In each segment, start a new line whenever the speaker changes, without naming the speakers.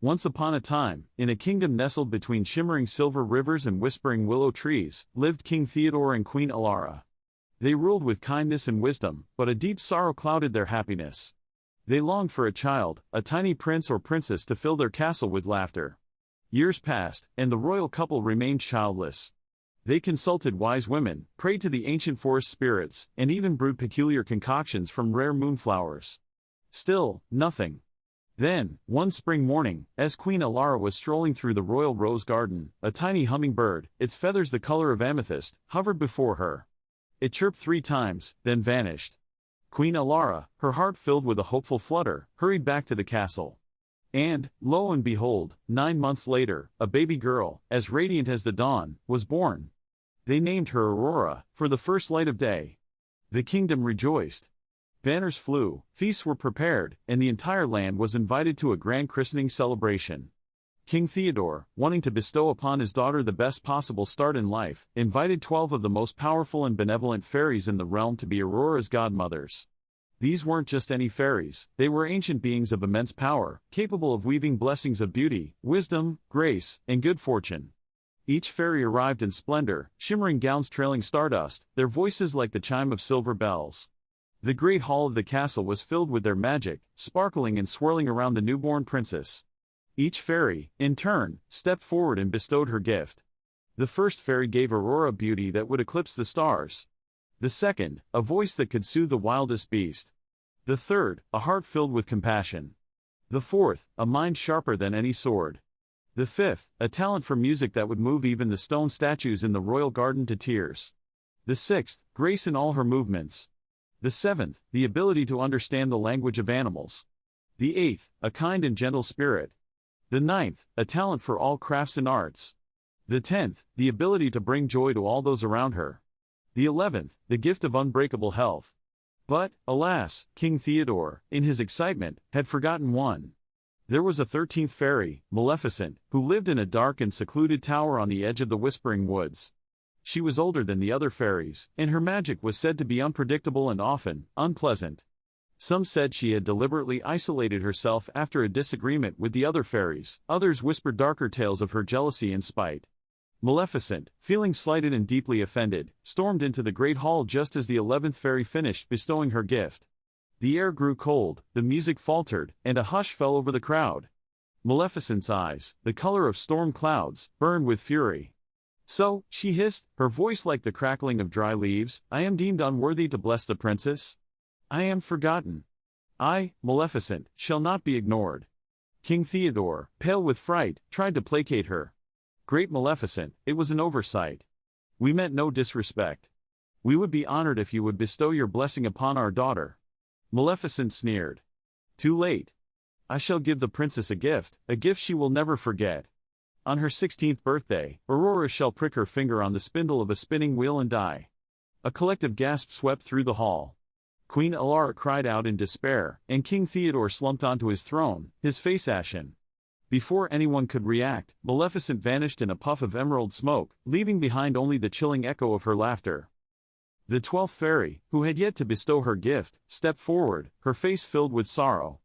Once upon a time, in a kingdom nestled between shimmering silver rivers and whispering willow trees, lived King Theodore and Queen Aurora. They ruled with kindness and wisdom, but a deep sorrow clouded their happiness. They longed for a child, a tiny prince or princess to fill their castle with laughter. Years passed, and the royal couple remained childless. They consulted wise women, prayed to the ancient forest spirits, and even brewed peculiar concoctions from rare moonflowers. Still, nothing. Then, one spring morning, as Queen Aurora was strolling through the royal rose garden, a tiny hummingbird, its feathers the color of amethyst, hovered before her. It chirped 3 times, then vanished. Queen Aurora, her heart filled with a hopeful flutter, hurried back to the castle. And, lo and behold, 9 months later, a baby girl, as radiant as the dawn, was born. They named her Aurora, for the first light of day. The kingdom rejoiced. Banners flew, feasts were prepared, and the entire land was invited to a grand christening celebration. King Theodore, wanting to bestow upon his daughter the best possible start in life, invited 12 of the most powerful and benevolent fairies in the realm to be Aurora's godmothers. These weren't just any fairies, they were ancient beings of immense power, capable of weaving blessings of beauty, wisdom, grace, and good fortune. Each fairy arrived in splendor, shimmering gowns trailing stardust, their voices like the chime of silver bells. The great hall of the castle was filled with their magic, sparkling and swirling around the newborn princess. Each fairy, in turn, stepped forward and bestowed her gift. The first fairy gave Aurora beauty that would eclipse the stars. The second, a voice that could soothe the wildest beast. The third, a heart filled with compassion. The fourth, a mind sharper than any sword. The fifth, a talent for music that would move even the stone statues in the royal garden to tears. The sixth, grace in all her movements. The seventh, the ability to understand the language of animals. The eighth, a kind and gentle spirit. The ninth, a talent for all crafts and arts. The 10th, the ability to bring joy to all those around her. The 11th, the gift of unbreakable health. But, alas, King Theodore, in his excitement, had forgotten one. There was a 13th fairy, Maleficent, who lived in a dark and secluded tower on the edge of the Whispering Woods. She was older than the other fairies, and her magic was said to be unpredictable and often unpleasant. Some said she had deliberately isolated herself after a disagreement with the other fairies, others whispered darker tales of her jealousy and spite. Maleficent, feeling slighted and deeply offended, stormed into the great hall just as the 11th fairy finished bestowing her gift. The air grew cold, the music faltered, and a hush fell over the crowd. Maleficent's eyes, the color of storm clouds, burned with fury. So, she hissed, her voice like the crackling of dry leaves, I am deemed unworthy to bless the princess. I am forgotten. I, Maleficent, shall not be ignored. King Theodore, pale with fright, tried to placate her. Great Maleficent, it was an oversight. We meant no disrespect. We would be honored if you would bestow your blessing upon our daughter. Maleficent sneered. Too late. I shall give the princess a gift she will never forget. On her 16th birthday, Aurora shall prick her finger on the spindle of a spinning wheel and die. A collective gasp swept through the hall. Queen Aurora cried out in despair, and King Theodore slumped onto his throne, his face ashen. Before anyone could react, Maleficent vanished in a puff of emerald smoke, leaving behind only the chilling echo of her laughter. The 12th fairy, who had yet to bestow her gift, stepped forward, her face filled with sorrow.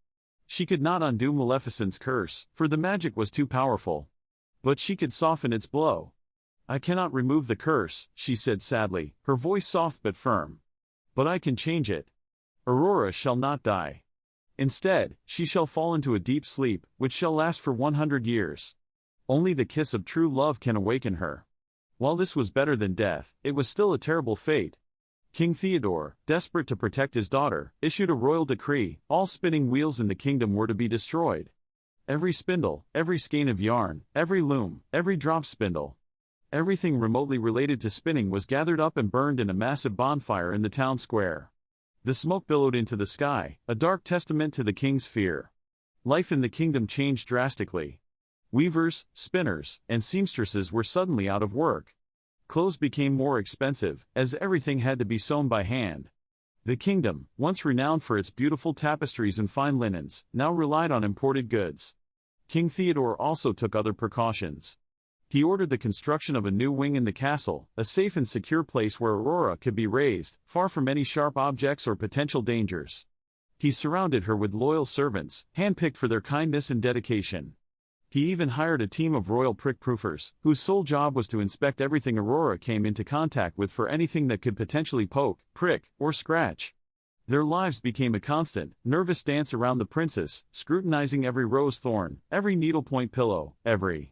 She could not undo Maleficent's curse, for the magic was too powerful. But she could soften its blow. I cannot remove the curse, she said sadly, her voice soft but firm. But I can change it. Aurora shall not die. Instead, she shall fall into a deep sleep, which shall last for 100 years. Only the kiss of true love can awaken her. While this was better than death, it was still a terrible fate. King Theodore, desperate to protect his daughter, issued a royal decree, all spinning wheels in the kingdom were to be destroyed. Every spindle, every skein of yarn, every loom, every drop spindle. Everything remotely related to spinning was gathered up and burned in a massive bonfire in the town square. The smoke billowed into the sky, a dark testament to the king's fear. Life in the kingdom changed drastically. Weavers, spinners, and seamstresses were suddenly out of work. Clothes became more expensive, as everything had to be sewn by hand. The kingdom, once renowned for its beautiful tapestries and fine linens, now relied on imported goods. King Theodore also took other precautions. He ordered the construction of a new wing in the castle, a safe and secure place where Aurora could be raised, far from any sharp objects or potential dangers. He surrounded her with loyal servants, handpicked for their kindness and dedication. He even hired a team of royal prick-proofers, whose sole job was to inspect everything Aurora came into contact with for anything that could potentially poke, prick, or scratch. Their lives became a constant, nervous dance around the princess, scrutinizing every rose thorn, every needlepoint pillow, everything.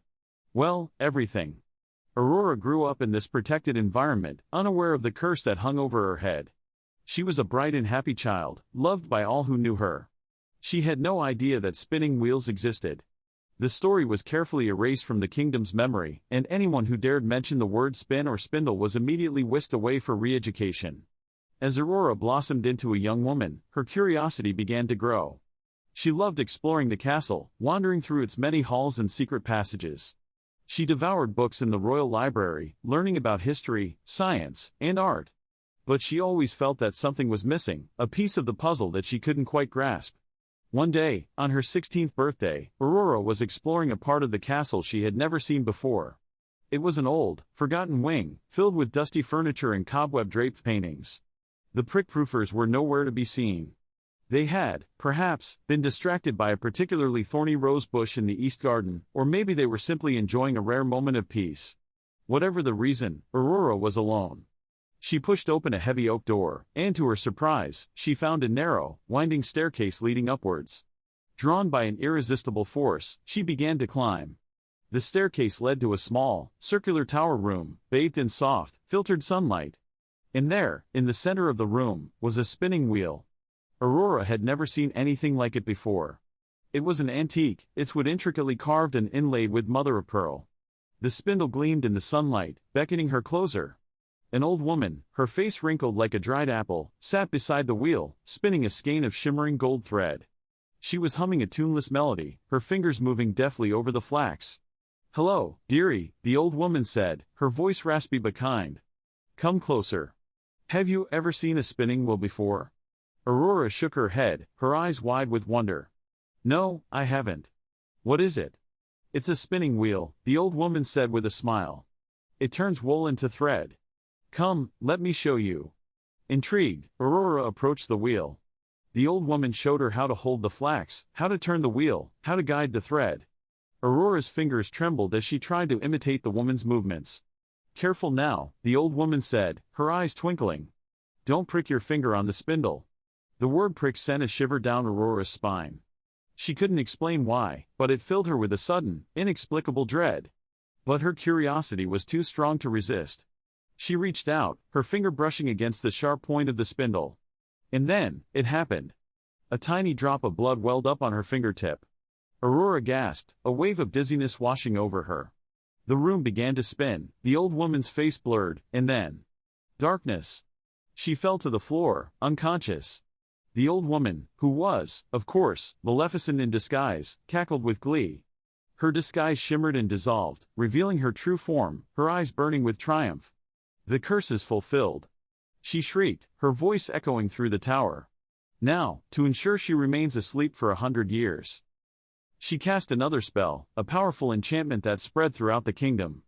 Aurora grew up in this protected environment, unaware of the curse that hung over her head. She was a bright and happy child, loved by all who knew her. She had no idea that spinning wheels existed. The story was carefully erased from the kingdom's memory, and anyone who dared mention the word spin or spindle was immediately whisked away for re-education. As Aurora blossomed into a young woman, her curiosity began to grow. She loved exploring the castle, wandering through its many halls and secret passages. She devoured books in the royal library, learning about history, science, and art. But she always felt that something was missing, a piece of the puzzle that she couldn't quite grasp. One day, on her 16th birthday, Aurora was exploring a part of the castle she had never seen before. It was an old, forgotten wing, filled with dusty furniture and cobweb-draped paintings. The prick-proofers were nowhere to be seen. They had, perhaps, been distracted by a particularly thorny rose bush in the east garden, or maybe they were simply enjoying a rare moment of peace. Whatever the reason, Aurora was alone. She pushed open a heavy oak door, and to her surprise, she found a narrow, winding staircase leading upwards. Drawn by an irresistible force, she began to climb. The staircase led to a small, circular tower room, bathed in soft, filtered sunlight. And there, in the center of the room, was a spinning wheel. Aurora had never seen anything like it before. It was an antique, its wood intricately carved and inlaid with mother-of-pearl. The spindle gleamed in the sunlight, beckoning her closer. An old woman, her face wrinkled like a dried apple, sat beside the wheel, spinning a skein of shimmering gold thread. She was humming a tuneless melody, her fingers moving deftly over the flax. "Hello, dearie," the old woman said, her voice raspy but kind. "Come closer. Have you ever seen a spinning wheel before?" Aurora shook her head, her eyes wide with wonder. "No, I haven't." "What is it?" "It's a spinning wheel," the old woman said with a smile. "It turns wool into thread. Come, let me show you." Intrigued, Aurora approached the wheel. The old woman showed her how to hold the flax, how to turn the wheel, how to guide the thread. Aurora's fingers trembled as she tried to imitate the woman's movements. "Careful now," the old woman said, her eyes twinkling. "Don't prick your finger on the spindle." The word prick sent a shiver down Aurora's spine. She couldn't explain why, but it filled her with a sudden, inexplicable dread. But her curiosity was too strong to resist. She reached out, her finger brushing against the sharp point of the spindle. And then, it happened. A tiny drop of blood welled up on her fingertip. Aurora gasped, a wave of dizziness washing over her. The room began to spin, the old woman's face blurred, and then darkness. She fell to the floor, unconscious. The old woman, who was, of course, Maleficent in disguise, cackled with glee. Her disguise shimmered and dissolved, revealing her true form, her eyes burning with triumph. "The curse is fulfilled," she shrieked, her voice echoing through the tower. "Now, to ensure she remains asleep for 100 years." She cast another spell, a powerful enchantment that spread throughout the kingdom.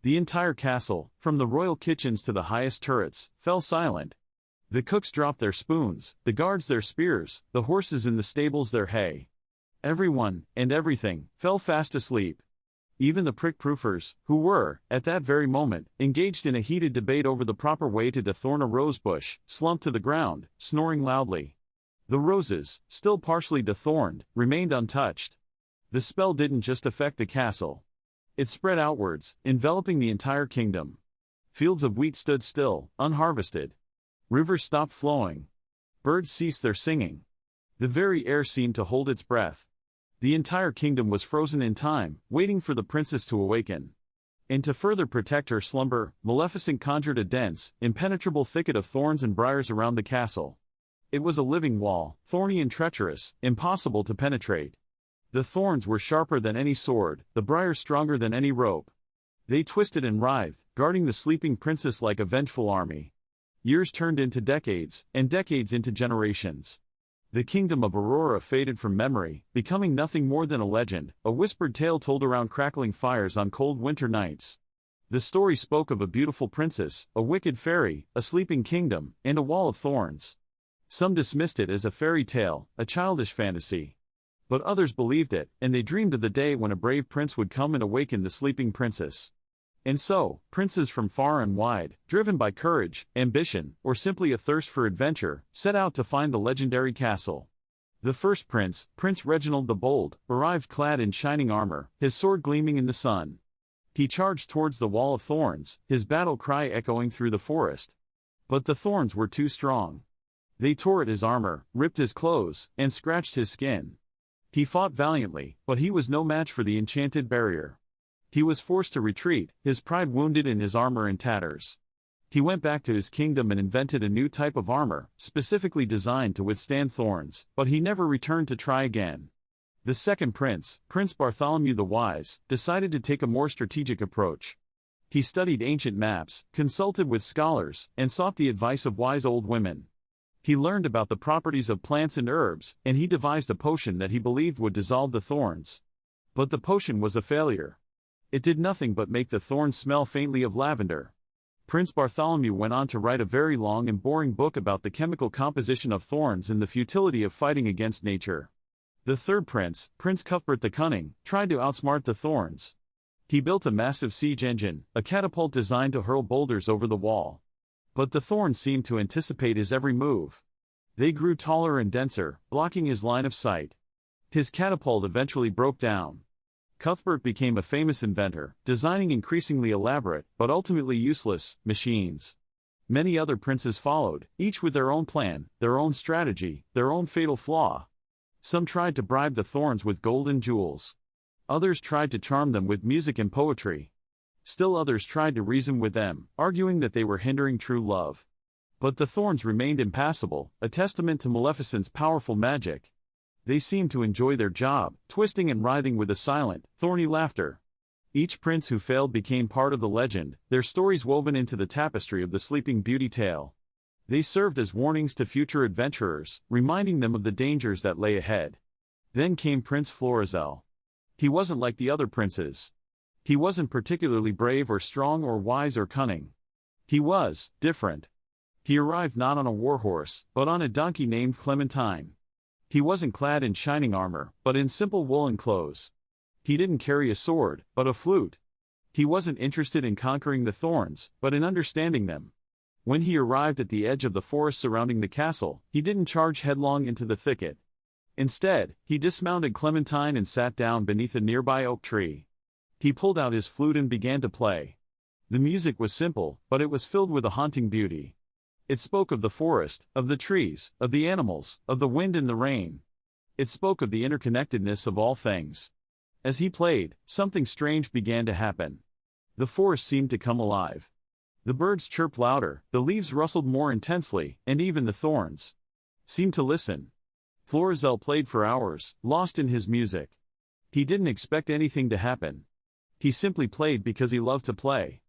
The entire castle, from the royal kitchens to the highest turrets, fell silent. The cooks dropped their spoons, the guards their spears, the horses in the stables their hay. Everyone, and everything, fell fast asleep. Even the prick-proofers, who were, at that very moment, engaged in a heated debate over the proper way to dethorn a rosebush, slumped to the ground, snoring loudly. The roses, still partially dethorned, remained untouched. The spell didn't just affect the castle. It spread outwards, enveloping the entire kingdom. Fields of wheat stood still, unharvested. Rivers stopped flowing. Birds ceased their singing. The very air seemed to hold its breath. The entire kingdom was frozen in time, waiting for the princess to awaken. And to further protect her slumber, Maleficent conjured a dense, impenetrable thicket of thorns and briars around the castle. It was a living wall, thorny and treacherous, impossible to penetrate. The thorns were sharper than any sword, the briars stronger than any rope. They twisted and writhed, guarding the sleeping princess like a vengeful army. Years turned into decades, and decades into generations. The kingdom of Aurora faded from memory, becoming nothing more than a legend, a whispered tale told around crackling fires on cold winter nights. The story spoke of a beautiful princess, a wicked fairy, a sleeping kingdom, and a wall of thorns. Some dismissed it as a fairy tale, a childish fantasy. But others believed it, and they dreamed of the day when a brave prince would come and awaken the sleeping princess. And so, princes from far and wide, driven by courage, ambition, or simply a thirst for adventure, set out to find the legendary castle. The first prince, Prince Reginald the Bold, arrived clad in shining armor, his sword gleaming in the sun. He charged towards the wall of thorns, his battle cry echoing through the forest. But the thorns were too strong. They tore at his armor, ripped his clothes, and scratched his skin. He fought valiantly, but he was no match for the enchanted barrier. He was forced to retreat, his pride wounded and his armor in tatters. He went back to his kingdom and invented a new type of armor, specifically designed to withstand thorns, but he never returned to try again. The second prince, Prince Bartholomew the Wise, decided to take a more strategic approach. He studied ancient maps, consulted with scholars, and sought the advice of wise old women. He learned about the properties of plants and herbs, and he devised a potion that he believed would dissolve the thorns. But the potion was a failure. It did nothing but make the thorns smell faintly of lavender. Prince Bartholomew went on to write a very long and boring book about the chemical composition of thorns and the futility of fighting against nature. The third prince, Prince Cuthbert the Cunning, tried to outsmart the thorns. He built a massive siege engine, a catapult designed to hurl boulders over the wall. But the thorns seemed to anticipate his every move. They grew taller and denser, blocking his line of sight. His catapult eventually broke down. Cuthbert became a famous inventor, designing increasingly elaborate, but ultimately useless, machines. Many other princes followed, each with their own plan, their own strategy, their own fatal flaw. Some tried to bribe the thorns with gold and jewels. Others tried to charm them with music and poetry. Still others tried to reason with them, arguing that they were hindering true love. But the thorns remained impassable, a testament to Maleficent's powerful magic. They seemed to enjoy their job, twisting and writhing with a silent, thorny laughter. Each prince who failed became part of the legend, their stories woven into the tapestry of the Sleeping Beauty tale. They served as warnings to future adventurers, reminding them of the dangers that lay ahead. Then came Prince Florizel. He wasn't like the other princes. He wasn't particularly brave or strong or wise or cunning. He was different. He arrived not on a warhorse, but on a donkey named Clementine. He wasn't clad in shining armor, but in simple woolen clothes. He didn't carry a sword, but a flute. He wasn't interested in conquering the thorns, but in understanding them. When he arrived at the edge of the forest surrounding the castle, he didn't charge headlong into the thicket. Instead, he dismounted Clementine and sat down beneath a nearby oak tree. He pulled out his flute and began to play. The music was simple, but it was filled with a haunting beauty. It spoke of the forest, of the trees, of the animals, of the wind and the rain. It spoke of the interconnectedness of all things. As he played, something strange began to happen. The forest seemed to come alive. The birds chirped louder, the leaves rustled more intensely, and even the thorns seemed to listen. Florizel played for hours, lost in his music. He didn't expect anything to happen. He simply played because he loved to play.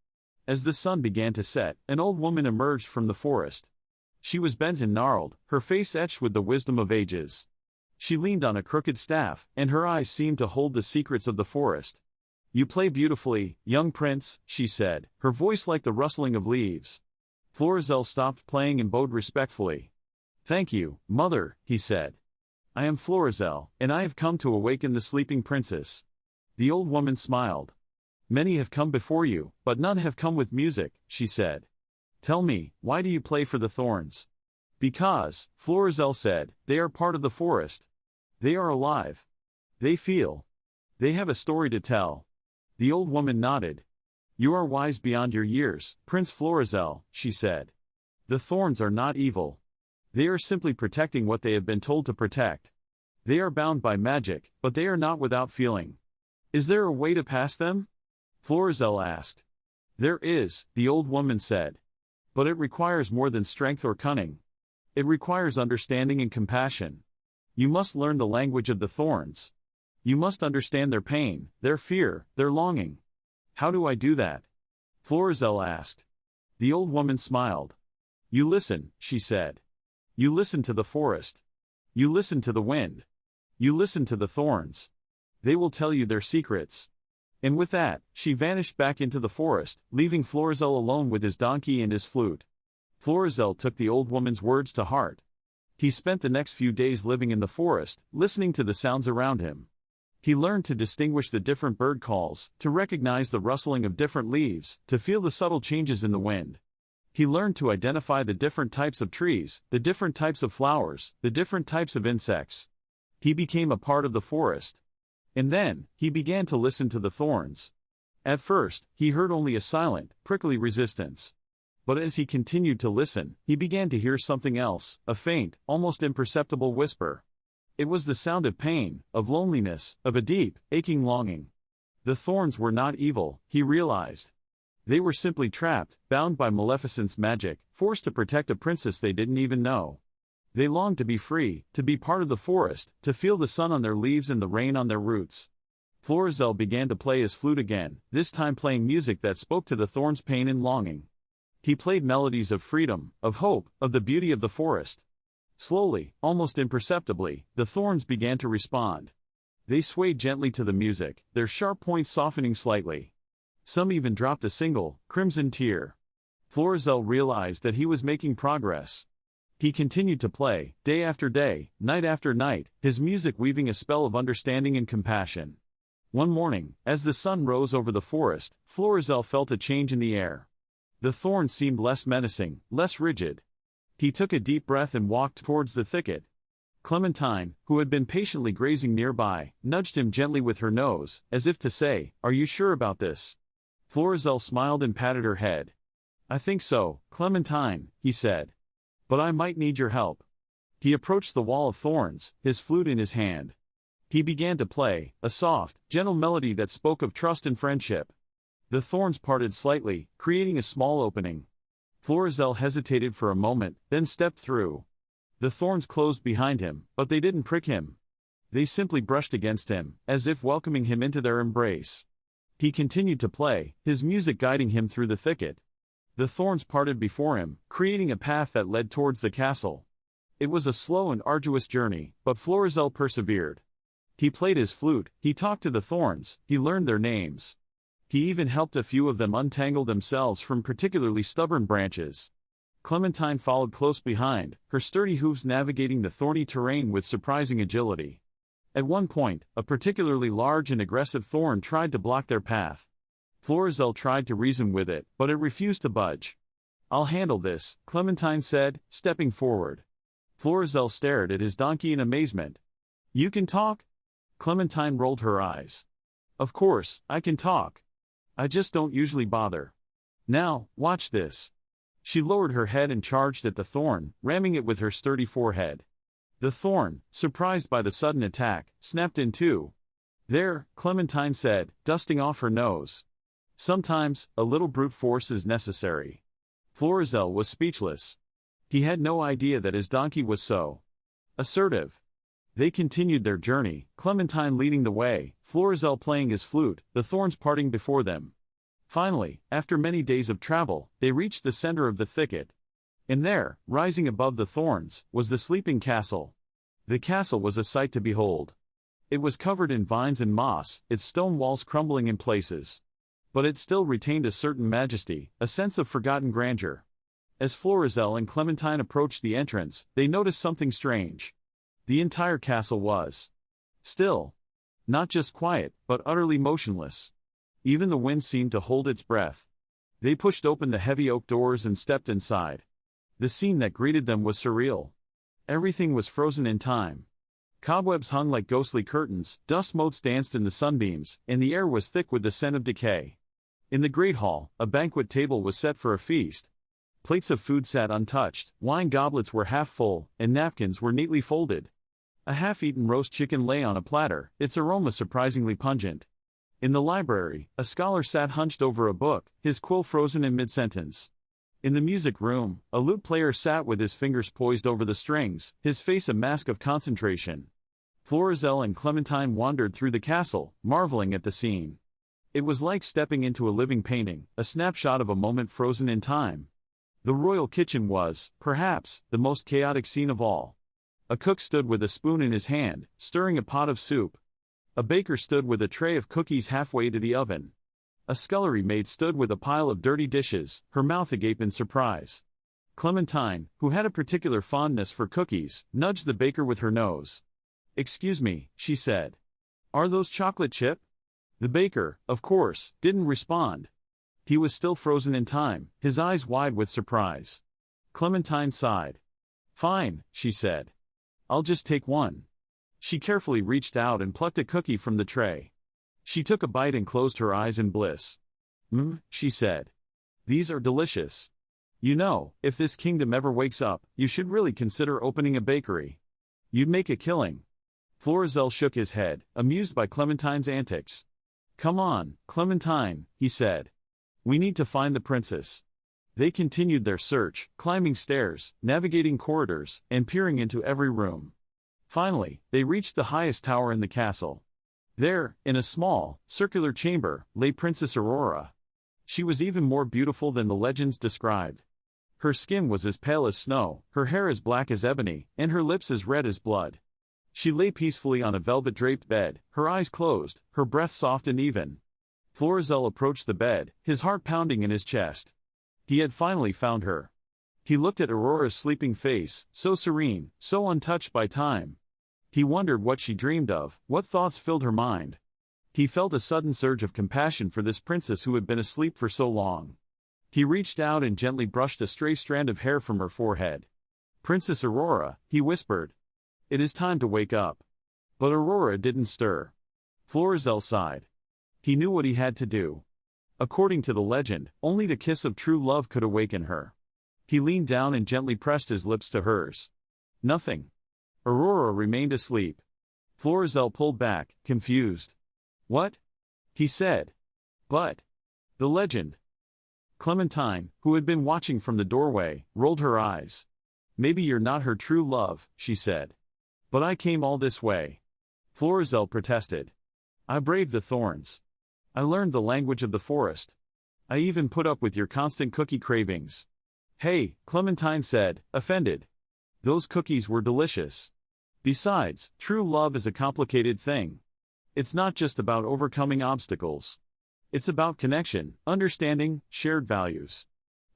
As the sun began to set, an old woman emerged from the forest. She was bent and gnarled, her face etched with the wisdom of ages. She leaned on a crooked staff, and her eyes seemed to hold the secrets of the forest. "You play beautifully, young prince," she said, her voice like the rustling of leaves. Florizel stopped playing and bowed respectfully. "Thank you, mother," he said. "I am Florizel, and I have come to awaken the sleeping princess." The old woman smiled. "Many have come before you, but none have come with music," she said. "Tell me, why do you play for the thorns?" "Because," Florizel said, "they are part of the forest. They are alive. They feel. They have a story to tell." The old woman nodded. "You are wise beyond your years, Prince Florizel," she said. "The thorns are not evil. They are simply protecting what they have been told to protect. They are bound by magic, but they are not without feeling. Is there a way to pass them?" Florizel asked. "There is," the old woman said. "But it requires more than strength or cunning. It requires understanding and compassion. You must learn the language of the thorns. You must understand their pain, their fear, their longing." "How do I do that?" Florizel asked. The old woman smiled. "You listen," she said. "You listen to the forest. You listen to the wind. You listen to the thorns. They will tell you their secrets." And with that, she vanished back into the forest, leaving Florizel alone with his donkey and his flute. Florizel took the old woman's words to heart. He spent the next few days living in the forest, listening to the sounds around him. He learned to distinguish the different bird calls, to recognize the rustling of different leaves, to feel the subtle changes in the wind. He learned to identify the different types of trees, the different types of flowers, the different types of insects. He became a part of the forest. And then, he began to listen to the thorns. At first, he heard only a silent, prickly resistance. But as he continued to listen, he began to hear something else, a faint, almost imperceptible whisper. It was the sound of pain, of loneliness, of a deep, aching longing. The thorns were not evil, he realized. They were simply trapped, bound by Maleficent's magic, forced to protect a princess they didn't even know. They longed to be free, to be part of the forest, to feel the sun on their leaves and the rain on their roots. Florizel began to play his flute again, this time playing music that spoke to the thorns' pain and longing. He played melodies of freedom, of hope, of the beauty of the forest. Slowly, almost imperceptibly, the thorns began to respond. They swayed gently to the music, their sharp points softening slightly. Some even dropped a single, crimson tear. Florizel realized that he was making progress. He continued to play, day after day, night after night, his music weaving a spell of understanding and compassion. One morning, as the sun rose over the forest, Florizel felt a change in the air. The thorns seemed less menacing, less rigid. He took a deep breath and walked towards the thicket. Clementine, who had been patiently grazing nearby, nudged him gently with her nose, as if to say, "Are you sure about this?" Florizel smiled and patted her head. "I think so, Clementine," he said. "But I might need your help." He approached the wall of thorns, his flute in his hand. He began to play, a soft, gentle melody that spoke of trust and friendship. The thorns parted slightly, creating a small opening. Florizel hesitated for a moment, then stepped through. The thorns closed behind him, but they didn't prick him. They simply brushed against him, as if welcoming him into their embrace. He continued to play, his music guiding him through the thicket. The thorns parted before him, creating a path that led towards the castle. It was a slow and arduous journey, but Florizel persevered. He played his flute, he talked to the thorns, he learned their names. He even helped a few of them untangle themselves from particularly stubborn branches. Clementine followed close behind, her sturdy hooves navigating the thorny terrain with surprising agility. At one point, a particularly large and aggressive thorn tried to block their path. Florizel tried to reason with it, but it refused to budge. "I'll handle this," Clementine said, stepping forward. Florizel stared at his donkey in amazement. "You can talk?" Clementine rolled her eyes. "Of course, I can talk. I just don't usually bother. Now, watch this." She lowered her head and charged at the thorn, ramming it with her sturdy forehead. The thorn, surprised by the sudden attack, snapped in two. "There," Clementine said, dusting off her nose. "Sometimes, a little brute force is necessary." Florizel was speechless. He had no idea that his donkey was so assertive. They continued their journey, Clementine leading the way, Florizel playing his flute, the thorns parting before them. Finally, after many days of travel, they reached the center of the thicket. And there, rising above the thorns, was the sleeping castle. The castle was a sight to behold. It was covered in vines and moss, its stone walls crumbling in places. But it still retained a certain majesty, a sense of forgotten grandeur. As Florizel and Clementine approached the entrance, they noticed something strange. The entire castle was still. Not just quiet, but utterly motionless. Even the wind seemed to hold its breath. They pushed open the heavy oak doors and stepped inside. The scene that greeted them was surreal. Everything was frozen in time. Cobwebs hung like ghostly curtains, dust motes danced in the sunbeams, and the air was thick with the scent of decay. In the great hall, a banquet table was set for a feast. Plates of food sat untouched, wine goblets were half full, and napkins were neatly folded. A half-eaten roast chicken lay on a platter, its aroma surprisingly pungent. In the library, a scholar sat hunched over a book, his quill frozen in mid-sentence. In the music room, a lute player sat with his fingers poised over the strings, his face a mask of concentration. Florizel and Clementine wandered through the castle, marveling at the scene. It was like stepping into a living painting, a snapshot of a moment frozen in time. The royal kitchen was, perhaps, the most chaotic scene of all. A cook stood with a spoon in his hand, stirring a pot of soup. A baker stood with a tray of cookies halfway to the oven. A scullery maid stood with a pile of dirty dishes, her mouth agape in surprise. Clementine, who had a particular fondness for cookies, nudged the baker with her nose. "Excuse me," she said. "Are those chocolate chip?" The baker, of course, didn't respond. He was still frozen in time, his eyes wide with surprise. Clementine sighed. "Fine," she said. "I'll just take one." She carefully reached out and plucked a cookie from the tray. She took a bite and closed her eyes in bliss. She said. "These are delicious. You know, if this kingdom ever wakes up, you should really consider opening a bakery. You'd make a killing." Florizel shook his head, amused by Clementine's antics. "Come on, Clementine," he said. "We need to find the princess." They continued their search, climbing stairs, navigating corridors, and peering into every room. Finally, they reached the highest tower in the castle. There, in a small, circular chamber, lay Princess Aurora. She was even more beautiful than the legends described. Her skin was as pale as snow, her hair as black as ebony, and her lips as red as blood. She lay peacefully on a velvet-draped bed, her eyes closed, her breath soft and even. Florizel approached the bed, his heart pounding in his chest. He had finally found her. He looked at Aurora's sleeping face, so serene, so untouched by time. He wondered what she dreamed of, what thoughts filled her mind. He felt a sudden surge of compassion for this princess who had been asleep for so long. He reached out and gently brushed a stray strand of hair from her forehead. "Princess Aurora," he whispered. "It is time to wake up." But Aurora didn't stir. Florizel sighed. He knew what he had to do. According to the legend, only the kiss of true love could awaken her. He leaned down and gently pressed his lips to hers. Nothing. Aurora remained asleep. Florizel pulled back, confused. "What?" he said. "But the legend." Clementine, who had been watching from the doorway, rolled her eyes. "Maybe you're not her true love," she said. "But I came all this way." Florizel protested. "I braved the thorns. I learned the language of the forest. I even put up with your constant cookie cravings." "Hey," Clementine said, offended. "Those cookies were delicious. Besides, true love is a complicated thing. It's not just about overcoming obstacles. It's about connection, understanding, shared values.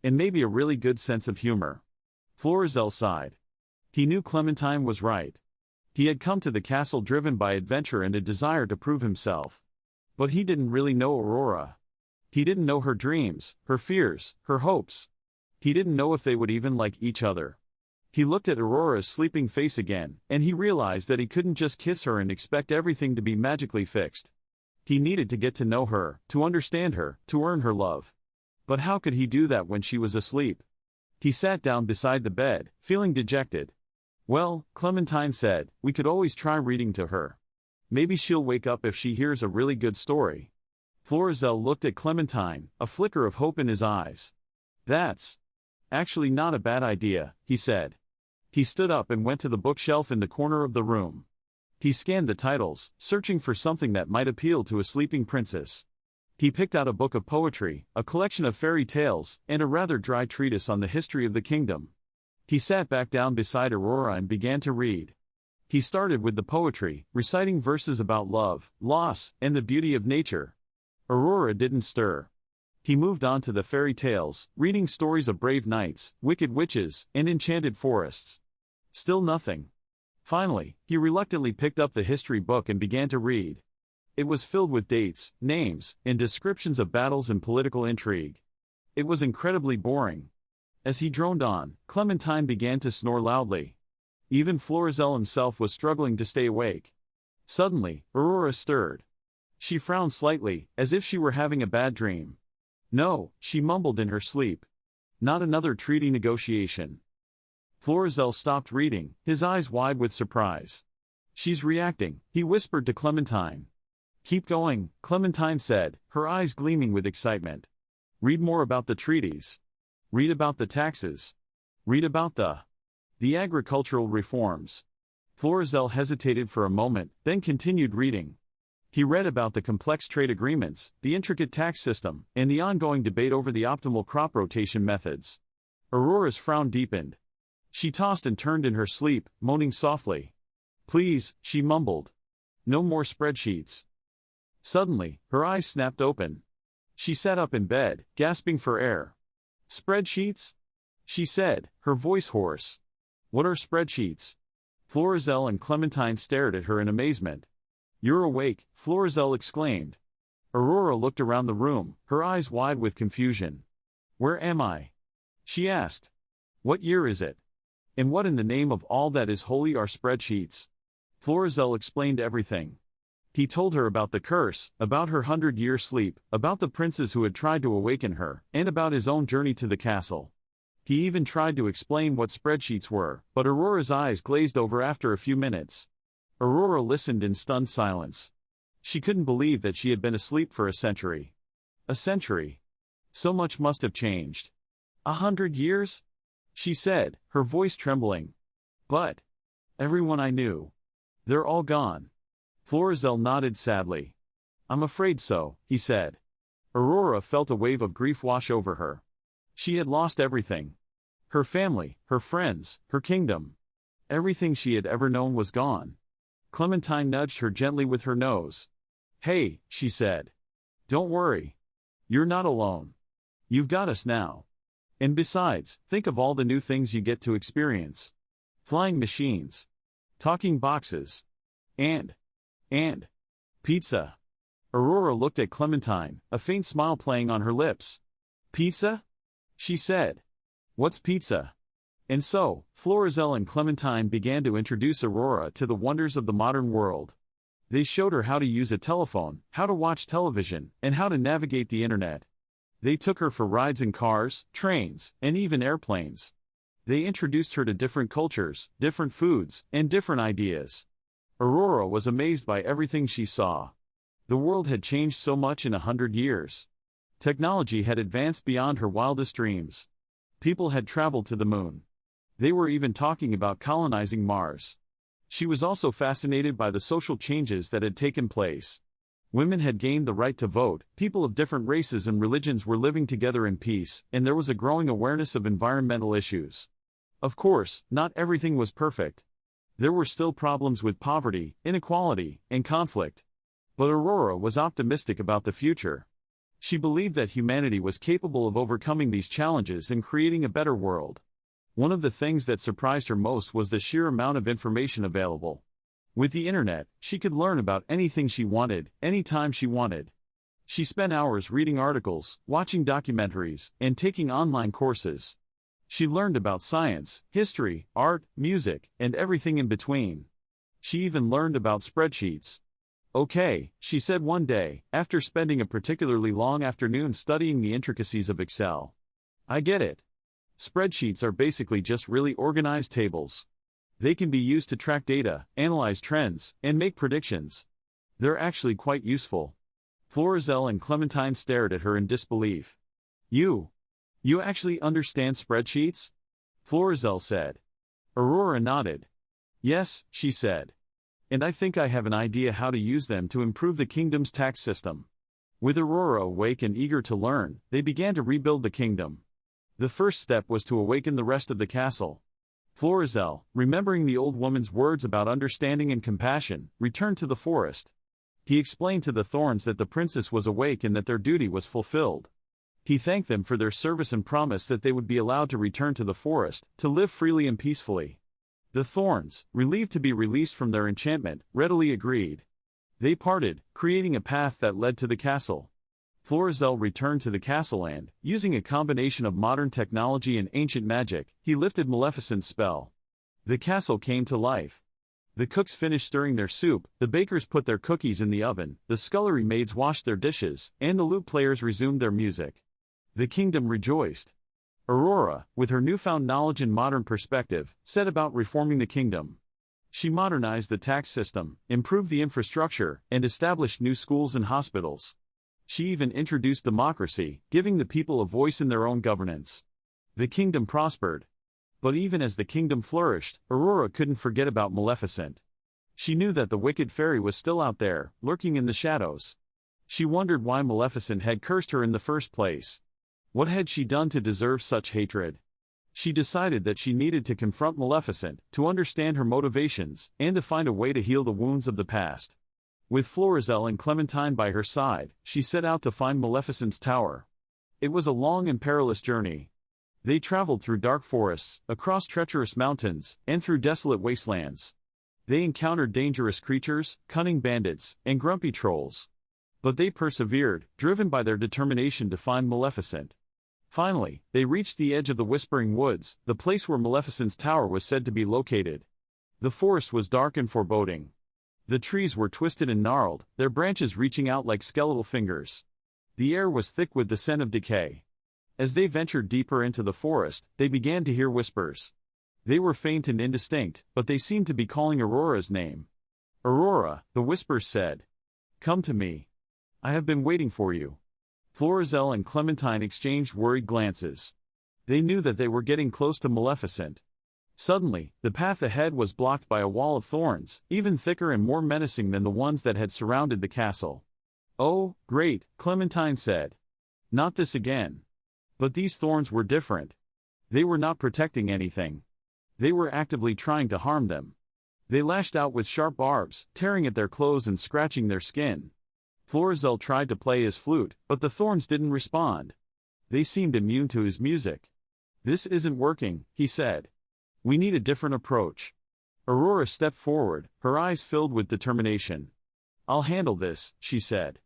And maybe a really good sense of humor." Florizel sighed. He knew Clementine was right. He had come to the castle driven by adventure and a desire to prove himself. But he didn't really know Aurora. He didn't know her dreams, her fears, her hopes. He didn't know if they would even like each other. He looked at Aurora's sleeping face again, and he realized that he couldn't just kiss her and expect everything to be magically fixed. He needed to get to know her, to understand her, to earn her love. But how could he do that when she was asleep? He sat down beside the bed, feeling dejected. "Well," Clementine said, "we could always try reading to her. Maybe she'll wake up if she hears a really good story." Florizel looked at Clementine, a flicker of hope in his eyes. "That's actually not a bad idea," he said. He stood up and went to the bookshelf in the corner of the room. He scanned the titles, searching for something that might appeal to a sleeping princess. He picked out a book of poetry, a collection of fairy tales, and a rather dry treatise on the history of the kingdom. He sat back down beside Aurora and began to read. He started with the poetry, reciting verses about love, loss, and the beauty of nature. Aurora didn't stir. He moved on to the fairy tales, reading stories of brave knights, wicked witches, and enchanted forests. Still nothing. Finally, he reluctantly picked up the history book and began to read. It was filled with dates, names, and descriptions of battles and political intrigue. It was incredibly boring. As he droned on, Clementine began to snore loudly. Even Florizel himself was struggling to stay awake. Suddenly, Aurora stirred. She frowned slightly, as if she were having a bad dream. "No," she mumbled in her sleep. "Not another treaty negotiation." Florizel stopped reading, his eyes wide with surprise. "She's reacting," he whispered to Clementine. "Keep going," Clementine said, her eyes gleaming with excitement. "Read more about the treaties. Read about the taxes. Read about the agricultural reforms." Florizel hesitated for a moment, then continued reading. He read about the complex trade agreements, the intricate tax system, and the ongoing debate over the optimal crop rotation methods. Aurora's frown deepened. She tossed and turned in her sleep, moaning softly. "Please," she mumbled. "No more spreadsheets." Suddenly, her eyes snapped open. She sat up in bed, gasping for air. "Spreadsheets? she said, her voice hoarse. What are spreadsheets? Florizel and Clementine stared at her in amazement. You're awake, Florizel exclaimed. Aurora looked around the room, her eyes wide with confusion. Where am I? She asked. What year is it? And what in the name of all that is holy are spreadsheets? Florizel explained everything. He told her about the curse, about her 100-year sleep, about the princes who had tried to awaken her, and about his own journey to the castle. He even tried to explain what spreadsheets were, but Aurora's eyes glazed over after a few minutes. Aurora listened in stunned silence. She couldn't believe that she had been asleep for a century. A century. So much must have changed. 100 years? She said, her voice trembling. But everyone I knew. They're all gone. Florizel nodded sadly. I'm afraid so, he said. Aurora felt a wave of grief wash over her. She had lost everything. Her family, her friends, her kingdom. Everything she had ever known was gone. Clementine nudged her gently with her nose. Hey, she said. Don't worry. You're not alone. You've got us now. And besides, think of all the new things you get to experience. Flying machines. Talking boxes. And pizza. Aurora looked at Clementine, a faint smile playing on her lips. Pizza? She said. What's pizza? And so, Florizel and Clementine began to introduce Aurora to the wonders of the modern world. They showed her how to use a telephone, how to watch television, and how to navigate the internet. They took her for rides in cars, trains, and even airplanes. They introduced her to different cultures, different foods, and different ideas. Aurora was amazed by everything she saw. The world had changed so much in 100 years. Technology had advanced beyond her wildest dreams. People had traveled to the moon. They were even talking about colonizing Mars. She was also fascinated by the social changes that had taken place. Women had gained the right to vote, people of different races and religions were living together in peace, and there was a growing awareness of environmental issues. Of course, not everything was perfect. There were still problems with poverty, inequality, and conflict. But Aurora was optimistic about the future. She believed that humanity was capable of overcoming these challenges and creating a better world. One of the things that surprised her most was the sheer amount of information available. With the internet, she could learn about anything she wanted, anytime she wanted. She spent hours reading articles, watching documentaries, and taking online courses. She learned about science, history, art, music, and everything in between. She even learned about spreadsheets. Okay, she said one day, after spending a particularly long afternoon studying the intricacies of Excel. I get it. Spreadsheets are basically just really organized tables. They can be used to track data, analyze trends, and make predictions. They're actually quite useful. Florizel and Clementine stared at her in disbelief. You actually understand spreadsheets? Florizel said. Aurora nodded. Yes, she said. And I think I have an idea how to use them to improve the kingdom's tax system. With Aurora awake and eager to learn, they began to rebuild the kingdom. The first step was to awaken the rest of the castle. Florizel, remembering the old woman's words about understanding and compassion, returned to the forest. He explained to the thorns that the princess was awake and that their duty was fulfilled. He thanked them for their service and promised that they would be allowed to return to the forest, to live freely and peacefully. The thorns, relieved to be released from their enchantment, readily agreed. They parted, creating a path that led to the castle. Florizel returned to the castle and, using a combination of modern technology and ancient magic, he lifted Maleficent's spell. The castle came to life. The cooks finished stirring their soup, the bakers put their cookies in the oven, the scullery maids washed their dishes, and the lute players resumed their music. The kingdom rejoiced. Aurora, with her newfound knowledge and modern perspective, set about reforming the kingdom. She modernized the tax system, improved the infrastructure, and established new schools and hospitals. She even introduced democracy, giving the people a voice in their own governance. The kingdom prospered. But even as the kingdom flourished, Aurora couldn't forget about Maleficent. She knew that the wicked fairy was still out there, lurking in the shadows. She wondered why Maleficent had cursed her in the first place. What had she done to deserve such hatred? She decided that she needed to confront Maleficent, to understand her motivations, and to find a way to heal the wounds of the past. With Florizel and Clementine by her side, she set out to find Maleficent's tower. It was a long and perilous journey. They traveled through dark forests, across treacherous mountains, and through desolate wastelands. They encountered dangerous creatures, cunning bandits, and grumpy trolls. But they persevered, driven by their determination to find Maleficent. Finally, they reached the edge of the Whispering Woods, the place where Maleficent's tower was said to be located. The forest was dark and foreboding. The trees were twisted and gnarled, their branches reaching out like skeletal fingers. The air was thick with the scent of decay. As they ventured deeper into the forest, they began to hear whispers. They were faint and indistinct, but they seemed to be calling Aurora's name. "Aurora," the whispers said. "Come to me. I have been waiting for you." Florizel and Clementine exchanged worried glances. They knew that they were getting close to Maleficent. Suddenly, the path ahead was blocked by a wall of thorns, even thicker and more menacing than the ones that had surrounded the castle. "Oh, great," Clementine said. "Not this again." But these thorns were different. They were not protecting anything. They were actively trying to harm them. They lashed out with sharp barbs, tearing at their clothes and scratching their skin. Florizel tried to play his flute, but the thorns didn't respond. They seemed immune to his music. "This isn't working," he said. "We need a different approach." Aurora stepped forward, her eyes filled with determination. "I'll handle this," she said.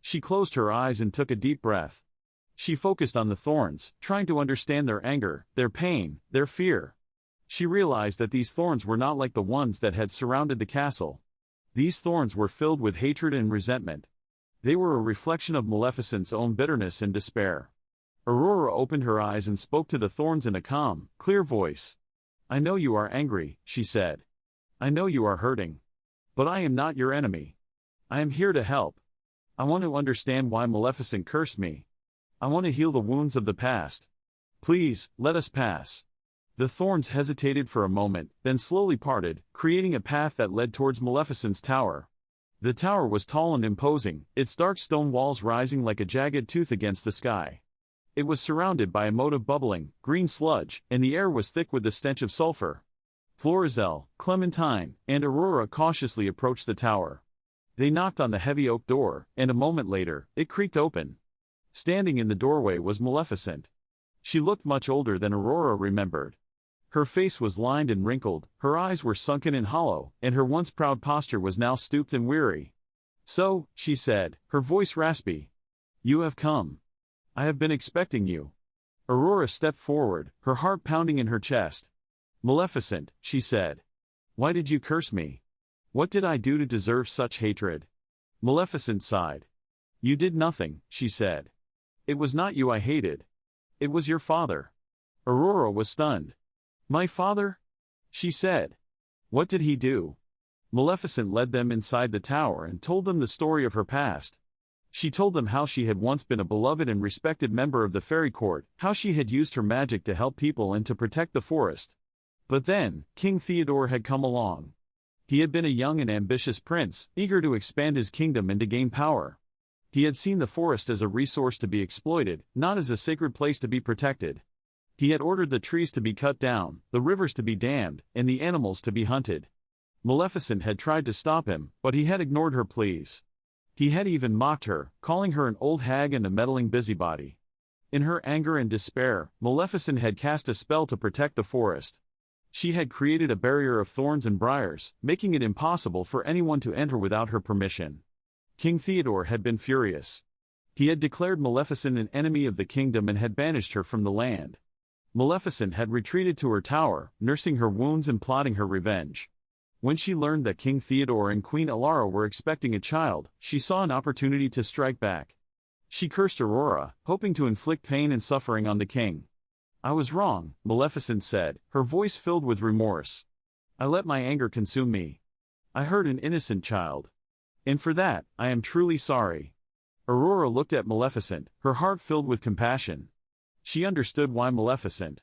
She closed her eyes and took a deep breath. She focused on the thorns, trying to understand their anger, their pain, their fear. She realized that these thorns were not like the ones that had surrounded the castle. These thorns were filled with hatred and resentment. They were a reflection of Maleficent's own bitterness and despair. Aurora opened her eyes and spoke to the thorns in a calm, clear voice. "I know you are angry," she said. "I know you are hurting. But I am not your enemy. I am here to help. I want to understand why Maleficent cursed me. I want to heal the wounds of the past. Please, let us pass." The thorns hesitated for a moment, then slowly parted, creating a path that led towards Maleficent's tower. The tower was tall and imposing, its dark stone walls rising like a jagged tooth against the sky. It was surrounded by a moat of bubbling, green sludge, and the air was thick with the stench of sulfur. Florizel, Clementine, and Aurora cautiously approached the tower. They knocked on the heavy oak door, and a moment later, it creaked open. Standing in the doorway was Maleficent. She looked much older than Aurora remembered. Her face was lined and wrinkled, her eyes were sunken and hollow, and her once proud posture was now stooped and weary. "So," she said, her voice raspy, "you have come. I have been expecting you." Aurora stepped forward, her heart pounding in her chest. "Maleficent," she said. "Why did you curse me? What did I do to deserve such hatred?" Maleficent sighed. "You did nothing," she said. "It was not you I hated. It was your father." Aurora was stunned. "My father?" she said. "What did he do?" Maleficent led them inside the tower and told them the story of her past. She told them how she had once been a beloved and respected member of the fairy court, how she had used her magic to help people and to protect the forest. But then, King Theodore had come along. He had been a young and ambitious prince, eager to expand his kingdom and to gain power. He had seen the forest as a resource to be exploited, not as a sacred place to be protected. He had ordered the trees to be cut down, the rivers to be dammed, and the animals to be hunted. Maleficent had tried to stop him, but he had ignored her pleas. He had even mocked her, calling her an old hag and a meddling busybody. In her anger and despair, Maleficent had cast a spell to protect the forest. She had created a barrier of thorns and briars, making it impossible for anyone to enter without her permission. King Theodore had been furious. He had declared Maleficent an enemy of the kingdom and had banished her from the land. Maleficent had retreated to her tower, nursing her wounds and plotting her revenge. When she learned that King Theodore and Queen Aurora were expecting a child, she saw an opportunity to strike back. She cursed Aurora, hoping to inflict pain and suffering on the king. "I was wrong," Maleficent said, her voice filled with remorse. "I let my anger consume me. I hurt an innocent child. And for that, I am truly sorry." Aurora looked at Maleficent, her heart filled with compassion. She understood why Maleficent